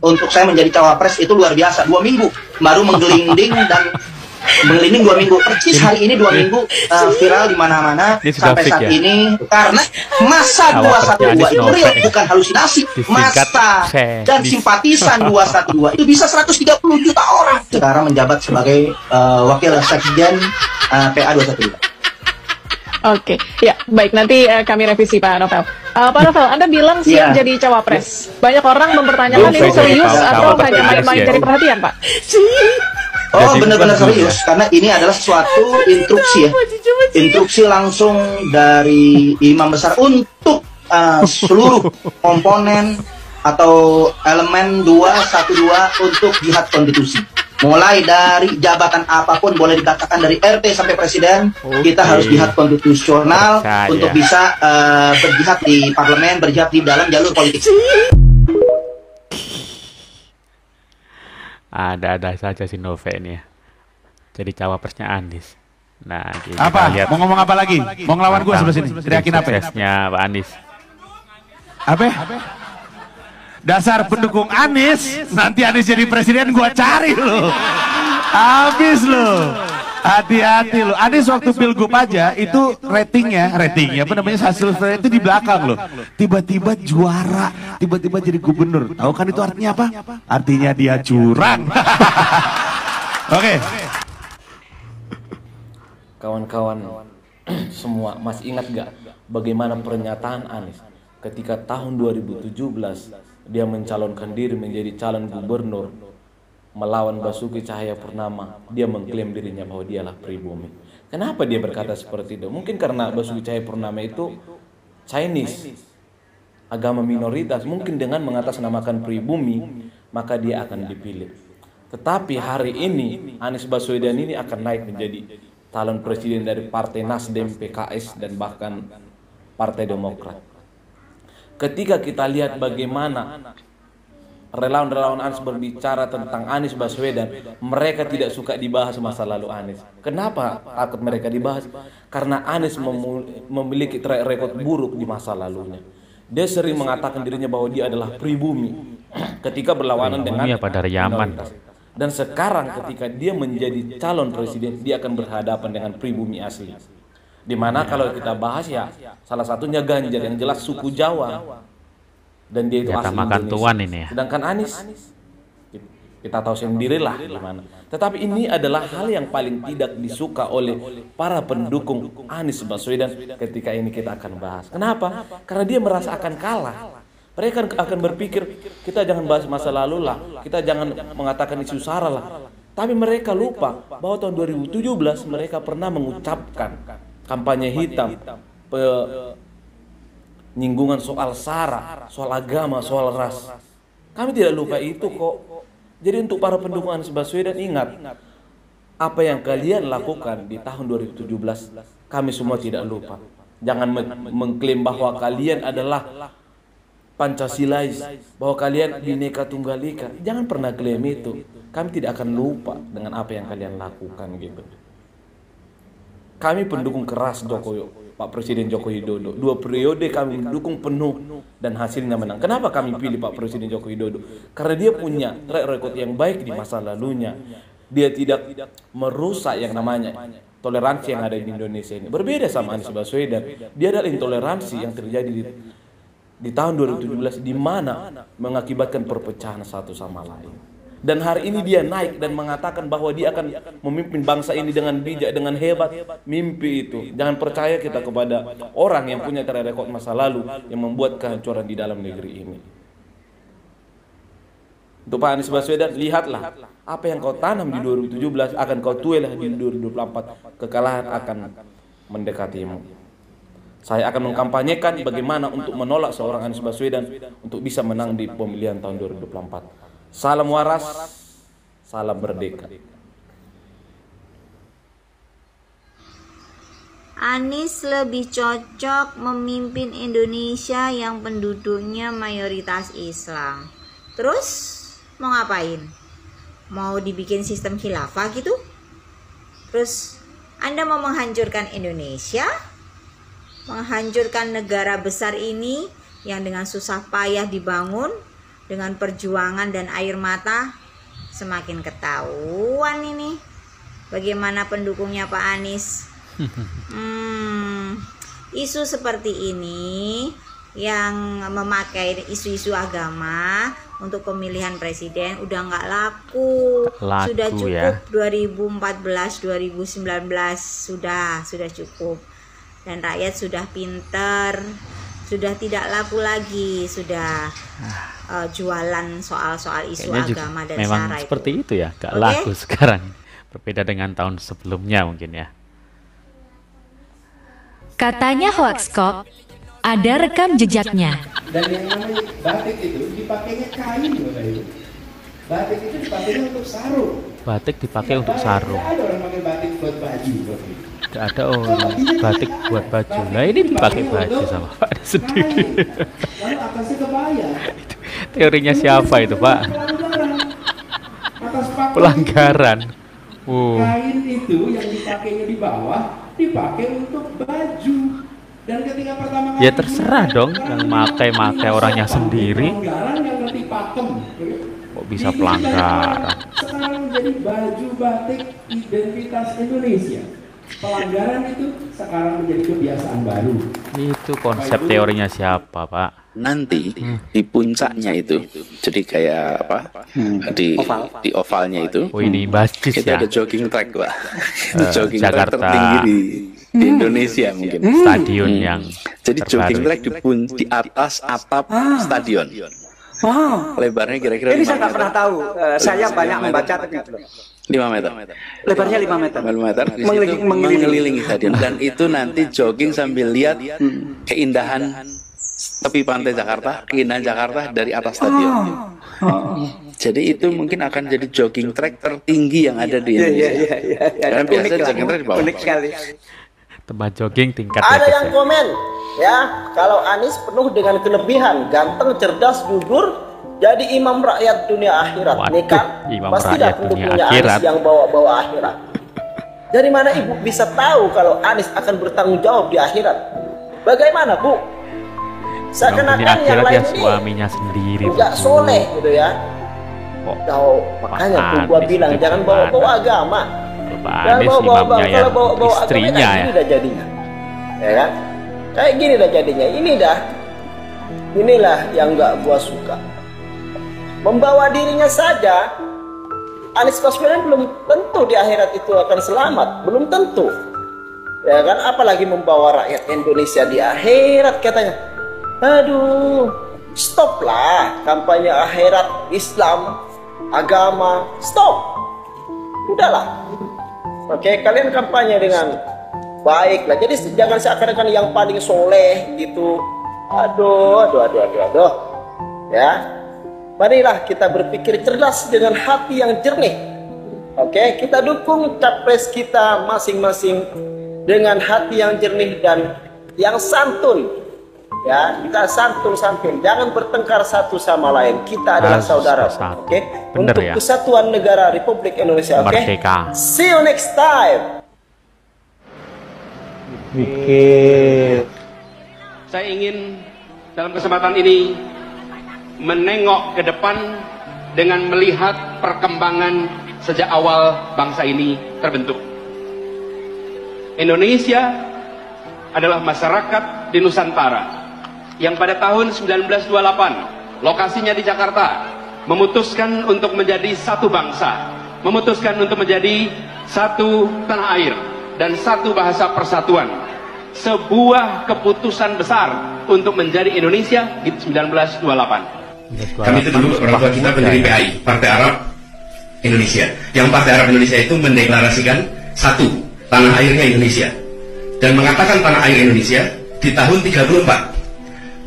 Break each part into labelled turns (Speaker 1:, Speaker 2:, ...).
Speaker 1: untuk saya menjadi cawapres itu luar biasa. 2 minggu baru menggelinding dan menggelinding 2 minggu. Persis hari ini 2 minggu viral di mana-mana sampai saat ini karena masa 212 itu real, bukan halusinasi. Masa dan simpatisan 212 itu bisa 130 juta orang. Sekarang menjabat sebagai wakil sekjen PA 212.
Speaker 2: Oke, ya baik, nanti kami revisi Pak Novel. Pak Novel, Anda bilang siap jadi cawapres. Banyak orang mempertanyakan ini serius atau hanya main-main cari perhatian, Pak?
Speaker 1: Oh, benar-benar serius, karena ini adalah suatu instruksi ya. Instruksi langsung dari imam besar untuk seluruh komponen atau elemen 212 untuk jihad konstitusi. Mulai dari jabatan apapun, boleh dikatakan dari RT sampai presiden, kita harus jihad konstitusional untuk bisa berjihad di parlemen, berjihad di dalam jalur politik.
Speaker 3: Ada-ada saja si Nove ini ya. Jadi cawapresnya Anies. Nah,
Speaker 4: apa? Lihat. Mau ngomong apa lagi? Mau ngelawan gue sebelah sini? Teriakin apa?
Speaker 3: Suksesnya Pak Anies.
Speaker 4: Apa? Dasar pendukung Anies, nanti Anies jadi presiden gue cari lo. Habis lo. Hati-hati lo. Anies waktu pilgub aja itu ratingnya apa namanya, hasil itu di belakang lo. Tiba-tiba juara, tiba-tiba jadi gubernur. Tahu kan itu artinya apa? Artinya dia curang. Oke.
Speaker 5: Kawan-kawan semua masih ingat gak bagaimana pernyataan Anies ketika tahun 2017 dia mencalonkan diri menjadi calon gubernur melawan Basuki Cahayapurnama. Dia mengklaim dirinya bahwa dialah pribumi. Kenapa dia berkata seperti itu? Mungkin karena Basuki Cahayapurnama itu Chinese, agama minoritas. Mungkin dengan mengatasnamakan pribumi maka dia akan dipilih. Tetapi hari ini Anies Baswedan ini akan naik menjadi calon presiden dari Partai Nasdem, PKS, dan bahkan Partai Demokrat. Ketika kita lihat bagaimana relawan-relawan Anies berbicara tentang Anies Baswedan, mereka tidak suka dibahas masa lalu Anies. Kenapa takut mereka dibahas? Karena Anies memiliki track record buruk di masa lalunya. Dia sering mengatakan dirinya bahwa dia adalah pribumi ketika berlawanan dengan minoritas. Dan sekarang ketika dia menjadi calon presiden, dia akan berhadapan dengan pribumi asli. Dimana kalau kita bahas ya salah satunya Ganjar yang jelas suku Jawa, dan dia itu asli Indonesia.
Speaker 3: Ini ya.
Speaker 5: Sedangkan Anies kita tahu sendirilah gimana. Tetapi ini adalah hal yang paling tidak disuka oleh para pendukung Anies Baswedan ketika ini kita akan bahas. Kenapa? Karena dia merasa akan kalah. Mereka akan berpikir kita jangan bahas masa lalu lah, kita jangan mengatakan isu SARA lah. Tapi mereka lupa bahwa tahun 2017 mereka pernah mengucapkan kampanye hitam, penyinggungan soal SARA, soal agama, soal ras. Kami tidak lupa itu kok. Jadi untuk para pendukung Anies Baswedan, ingat apa yang kalian lakukan di tahun 2017, kami semua tidak lupa. Jangan mengklaim bahwa kalian adalah Pancasilais, bahwa kalian Bhinneka Tunggal Ika. Jangan pernah klaim itu. Kami tidak akan lupa dengan apa yang kalian lakukan gitu. Kami pendukung keras Pak Presiden Joko Widodo. 2 periode kami mendukung penuh dan hasilnya menang. Kenapa kami pilih Pak Presiden Joko Widodo? Karena dia punya track record yang baik di masa lalunya. Dia tidak merusak yang namanya toleransi yang ada di Indonesia ini. Berbeda sama Anies Baswedan. Dia adalah intoleransi yang terjadi di tahun 2017 di mana mengakibatkan perpecahan satu sama lain. Dan hari ini dia naik dan mengatakan bahwa dia akan memimpin bangsa ini dengan bijak, dengan hebat. Mimpi itu. Jangan percaya kita kepada orang yang punya track record masa lalu yang membuat kehancuran di dalam negeri ini. Untuk Pak Anies Baswedan, lihatlah apa yang kau tanam di 2017 akan kau tuai di 2024. Kekalahan akan mendekatimu. Saya akan mengkampanyekan bagaimana untuk menolak seorang Anies Baswedan untuk bisa menang di pemilihan tahun 2024. Salam waras, salam merdeka.
Speaker 6: Anies lebih cocok memimpin Indonesia yang penduduknya mayoritas Islam. Terus mau ngapain? Mau dibikin sistem khilafah gitu? Terus Anda mau menghancurkan Indonesia? Menghancurkan negara besar ini yang dengan susah payah dibangun dengan perjuangan dan air mata, semakin ketahuan ini bagaimana pendukungnya Pak Anies. Isu seperti ini yang memakai isu-isu agama untuk pemilihan presiden udah nggak laku. Sudah cukup ya. 2014 2019 sudah cukup, dan rakyat sudah pinter, sudah tidak laku lagi, sudah jualan soal-soal isu agama dan
Speaker 3: memang
Speaker 6: sara
Speaker 3: seperti itu ya, gak
Speaker 6: Oke?
Speaker 3: laku sekarang, berbeda dengan tahun sebelumnya mungkin ya.
Speaker 7: Katanya hoax kok, ada rekam jejaknya.
Speaker 8: Dan yang namanya batik itu dipakainya kain loh itu. Batik itu dipakainya untuk sarung.
Speaker 3: Batik dipakai untuk sarung.
Speaker 8: Tidak ada orang pakai batik buat baju.
Speaker 3: Tidak ada orang batik buat baju. Nah ini dipakai baju sama Pak sendiri.
Speaker 8: Lalu atasnya kebaya.
Speaker 3: Teorinya siapa itu Pak? Pelanggaran.
Speaker 8: Kain itu yang dipakainya di bawah dipakai untuk baju. Dan ketika pertama kali
Speaker 3: ya terserah dong, yang makai orangnya sendiri.
Speaker 8: yang ngerti pakem.
Speaker 3: Kok bisa pelanggaran?
Speaker 8: Sekarang menjadi baju batik identitas Indonesia. Pelanggaran itu sekarang menjadi kebiasaan baru.
Speaker 3: Itu konsep teorinya siapa Pak?
Speaker 9: Nanti di puncaknya itu, jadi kayak apa? Di ovalnya itu.
Speaker 3: Oh ini basis
Speaker 9: itu
Speaker 3: ya.
Speaker 9: ada jogging track Pak. Jogging
Speaker 3: Jakarta.
Speaker 9: track tertinggi di Indonesia mungkin.
Speaker 3: Stadion yang
Speaker 9: jadi jogging track di atas atap stadion. Lebarnya kira-kira
Speaker 10: ini saya nggak pernah tahu. Saya banyak membaca tapi
Speaker 9: 5 meter.
Speaker 10: Lebarnya 5 meter.
Speaker 9: 5 meter. Di situ mengelilingi stadion, dan itu nanti jogging sambil lihat keindahan tepi pantai Jakarta, keindahan Jakarta dari atas stadion. Jadi itu mungkin akan jadi jogging track tertinggi yang ada di Indonesia. Karena biasa jogging track di bawah.
Speaker 10: Unik sekali.
Speaker 3: Tempat jogging tingkat
Speaker 11: Ada yang
Speaker 3: ya.
Speaker 11: komen ya, kalau Anies penuh dengan kelebihan, ganteng, cerdas, jujur, jadi imam rakyat dunia akhirat. Nih kan,
Speaker 3: imam
Speaker 11: pasti
Speaker 3: rakyat
Speaker 11: dah
Speaker 3: dunia
Speaker 11: pendukungnya
Speaker 3: akhirat.
Speaker 11: Anies yang bawa-bawa akhirat. Dari mana ibu bisa tahu kalau Anies akan bertanggung jawab di akhirat? Bagaimana Bu? Seakan-akan yang
Speaker 3: akhirat
Speaker 11: lain
Speaker 3: ya
Speaker 11: ini
Speaker 3: suaminya sendiri.
Speaker 11: nggak soleh gitu ya. Tahu, makanya tuh gua bilang jangan bawa-bawa agama.
Speaker 3: Pak Anies imamnya yang istrinya ya.
Speaker 11: Ini dah jadinya, ya kan? Kayak gini dah jadinya. Inilah yang nggak gua suka. Membawa dirinya saja, Anies Baswedan belum tentu di akhirat itu akan selamat, belum tentu, ya kan? Apalagi membawa rakyat Indonesia di akhirat katanya. Aduh, stoplah kampanye akhirat, Islam, agama, stop. Udahlah. Oke, kalian kampanye dengan baik lah. Jadi jangan seakan-akan yang paling soleh gitu. Aduh. Ya, marilah kita berpikir cerdas dengan hati yang jernih. Oke, kita dukung capres kita masing-masing dengan hati yang jernih dan yang santun. Ya, kita santun, jangan bertengkar satu sama lain. Kita adalah saudara. Oke, untuk
Speaker 3: ya.
Speaker 11: kesatuan negara Republik Indonesia. Oke, see you next time.
Speaker 12: Saya ingin dalam kesempatan ini menengok ke depan dengan melihat perkembangan sejak awal bangsa ini terbentuk. Indonesia adalah masyarakat di Nusantara yang pada tahun 1928 lokasinya di Jakarta memutuskan untuk menjadi satu bangsa, memutuskan untuk menjadi satu tanah air dan satu bahasa persatuan. Sebuah keputusan besar untuk menjadi Indonesia di 1928.
Speaker 13: Kami itu dulu orang tua kita pendiri PAI, Partai Arab Indonesia. Yang Partai Arab Indonesia itu mendeklarasikan satu, tanah airnya Indonesia. Dan mengatakan tanah air Indonesia di tahun 34.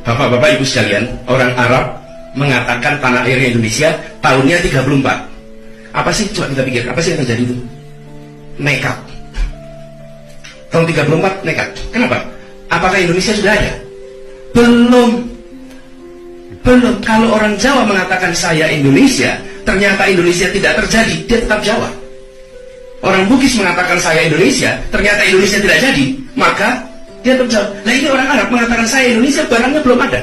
Speaker 13: Bapak-bapak ibu sekalian, orang Arab mengatakan tanah air Indonesia tahunnya 34. Apa sih, coba kita pikir, apa sih yang terjadi itu? Nekat. Tahun 34 nekat. Kenapa? Apakah Indonesia sudah ada? Belum. Kalau orang Jawa mengatakan saya Indonesia, ternyata Indonesia tidak terjadi, dia tetap Jawa. Orang Bugis mengatakan saya Indonesia, ternyata Indonesia tidak jadi, maka dia terjawab. Nah ini orang Arab mengatakan saya Indonesia, barangnya belum ada.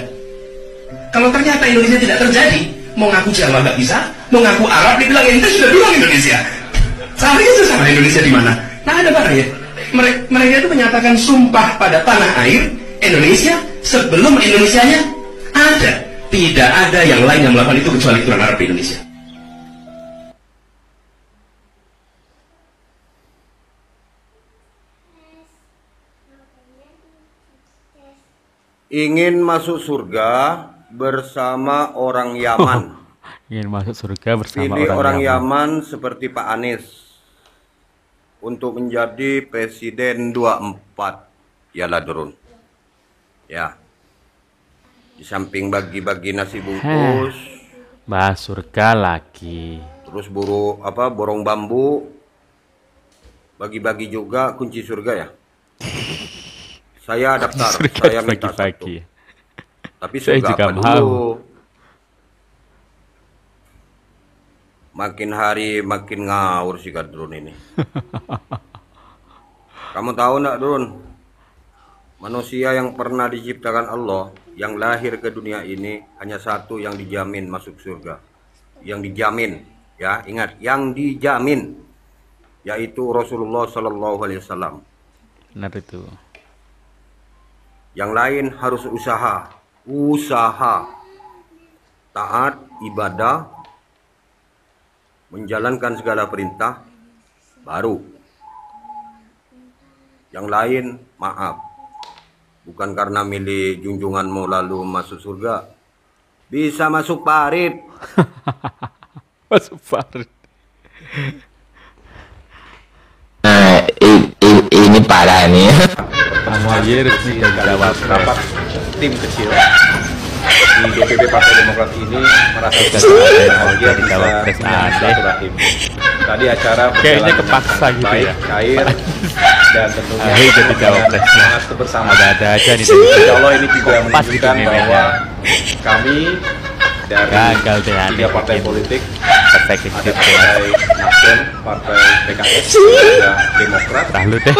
Speaker 13: Kalau ternyata Indonesia tidak terjadi, Mau ngaku Jawa nggak bisa, mau ngaku Arab dibilang ente sudah bilang Indonesia. Seharusnya sesama Indonesia di mana? Nah ada barang ya. Mereka itu menyatakan sumpah pada tanah air Indonesia sebelum Indonesianya ada. Tidak ada yang lain yang melakukan itu kecuali keturunan Arab di Indonesia.
Speaker 14: Ingin masuk surga bersama orang Yaman.
Speaker 3: Ingin masuk surga bersama
Speaker 14: Pilih
Speaker 3: orang
Speaker 14: Yaman seperti Pak Anies untuk menjadi presiden 24. Yalah Drun. Ya. Di samping bagi-bagi nasi bungkus,
Speaker 3: bahas surga lagi.
Speaker 14: terus borong bambu, bagi-bagi juga kunci surga ya. Saya daftar, saya minta satu. Tapi
Speaker 3: Saya
Speaker 14: surga
Speaker 3: juga
Speaker 14: apa
Speaker 3: mau.
Speaker 14: dulu? Makin hari makin ngawur sih Kak Drun ini. Kamu tahu nggak Drun? Manusia yang pernah diciptakan Allah, yang lahir ke dunia ini hanya satu yang dijamin masuk surga. Yang dijamin, ya ingat, yang dijamin, yaitu Rasulullah Sallallahu Alaihi Wasallam.
Speaker 3: Benar itu.
Speaker 14: Yang lain harus usaha, taat, ibadah, menjalankan segala perintah, baru. Yang lain, maaf, bukan karena milih junjunganmu lalu masuk surga, bisa masuk parit.
Speaker 3: Masuk parit.
Speaker 15: Ini parah nih.
Speaker 3: Ahy resmi dan jawab
Speaker 16: rapat tim kecil di DPP Partai Demokrat ini merasa bahagia bisa silaturahim. Tadi acara
Speaker 3: kayaknya kepaksa gitu
Speaker 16: baik,
Speaker 3: ya.
Speaker 16: cair dan tentunya
Speaker 3: Ahy jadi cawapresnya.
Speaker 16: semangat kebersamaan.
Speaker 3: Ada aja nih.
Speaker 16: Insya Allah ini juga
Speaker 3: Pas gitu
Speaker 16: menunjukkan
Speaker 3: nih,
Speaker 16: bahwa kami dari
Speaker 3: gagal deh,
Speaker 16: tiga partai politik,
Speaker 3: efektif
Speaker 16: ada Partai Nasdem, Partai PKS, ada Demokrat,
Speaker 3: Lalu deh.